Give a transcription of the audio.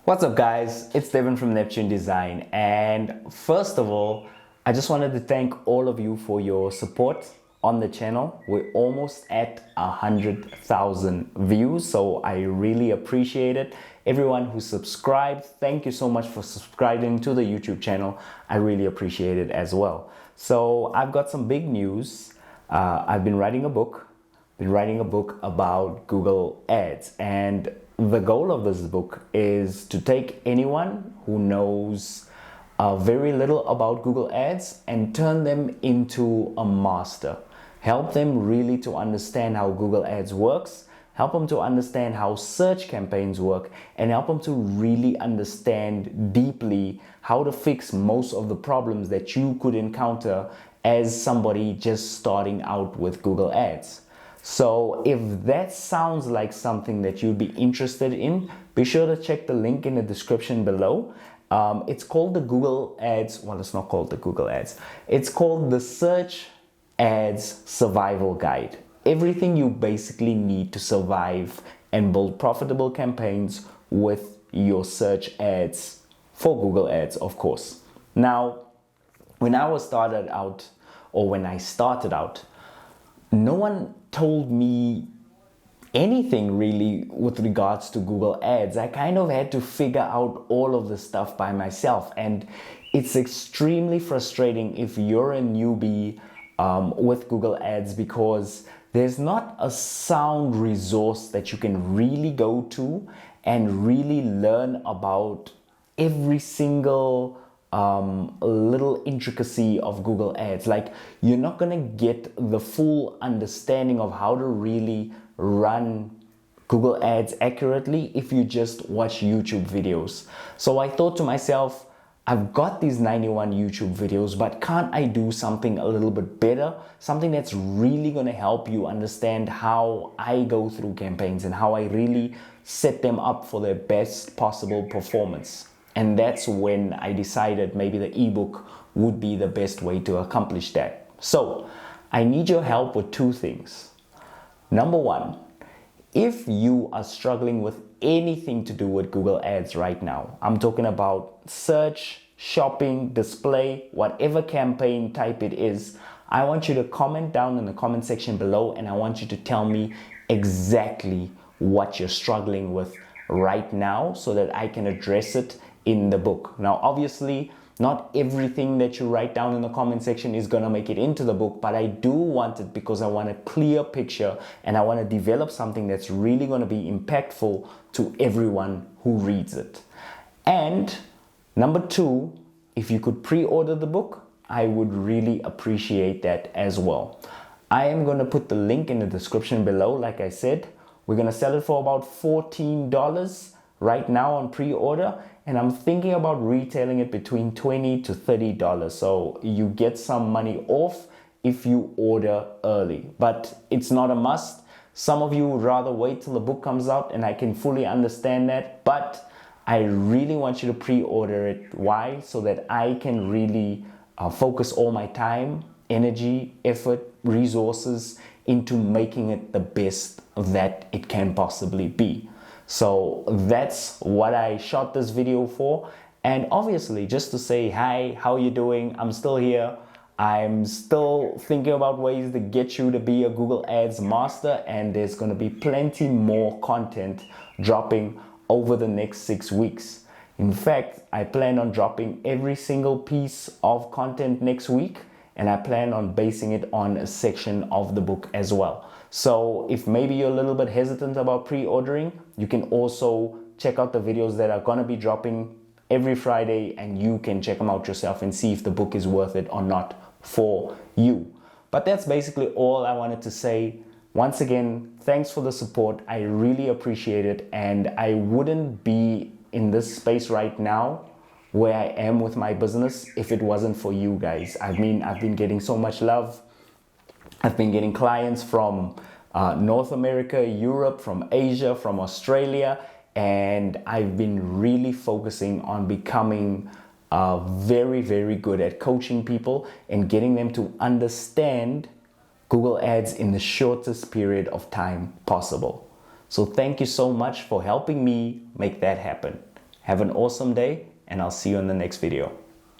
What's up, guys? It's Devin from Neptune Design, and first of all, I just wanted to thank all of you for your support on the channel. We're almost at 100,000 views, so I really appreciate it. Everyone who subscribed, thank you so much for subscribing to the YouTube channel. I really appreciate it as well. So I've got some big news. I've been writing a book. About Google Ads, and the goal of this book is to take anyone who knows very little about Google Ads and turn them into a master. Help them really to understand how Google Ads works, help them to understand how search campaigns work, and help them to really understand deeply how to fix most of the problems that you could encounter as somebody just starting out with Google Ads. So if that sounds like something that you'd be interested in, be sure to check the link in the description below. It's called the Google Ads, well, it's not called the Google Ads. It's called the Search Ads Survival Guide. Everything you basically need to survive and build profitable campaigns with your search ads for Google Ads, of course. Now, when I started out, no one told me anything really with regards to Google Ads. I kind of had to figure out all of the stuff by myself, and it's extremely frustrating if you're a newbie with Google Ads, because there's not a sound resource that you can really go to and really learn about every single little intricacy of Google Ads. Like, you're not gonna get the full understanding of how to really run Google Ads accurately if you just watch YouTube videos. So I thought to myself, I've got these 91 YouTube videos, but can't I do something a little bit better? Something that's really gonna help you understand how I go through campaigns and how I really set them up for their best possible performance. And that's when I decided maybe the ebook would be the best way to accomplish that. So I need your help with two things. Number one, if you are struggling with anything to do with Google Ads right now, I'm talking about search, shopping, display, whatever campaign type it is, I want you to comment down in the comment section below, and I want you to tell me exactly what you're struggling with right now so that I can address it in the book. Now, obviously, not everything that you write down in the comment section is gonna make it into the book, but I do want it because I want a clear picture and I want to develop something that's really gonna be impactful to everyone who reads it. And number two, if you could pre-order the book, I would really appreciate that as well. I am gonna put the link in the description below. Like I said, we're gonna sell it for about $14 right now on pre-order, and I'm thinking about retailing it between $20 to $30. So you get some money off if you order early, but it's not a must. Some of you would rather wait till the book comes out, and I can fully understand that, but I really want you to pre-order it. Why? So that I can really focus all my time, energy, effort, resources into making it the best that it can possibly be. So that's what I shot this video for. And obviously, just to say, hi, how you doing? I'm still here. I'm still thinking about ways to get you to be a Google Ads master, and there's going to be plenty more content dropping over the next 6 weeks. In fact, I plan on dropping every single piece of content next week, and I plan on basing it on a section of the book as well. So if maybe you're a little bit hesitant about pre-ordering, you can also check out the videos that are gonna be dropping every Friday, and you can check them out yourself and see if the book is worth it or not for you. But that's basically all I wanted to say. Once again, thanks for the support. I really appreciate it, and I wouldn't be in this space right now where I am with my business if it wasn't for you guys. I mean, I've been getting so much love. I've been getting clients from North America, Europe, from Asia, from Australia, and I've been really focusing on becoming very, very good at coaching people and getting them to understand Google Ads in the shortest period of time possible. So thank you so much for helping me make that happen. Have an awesome day, and I'll see you in the next video.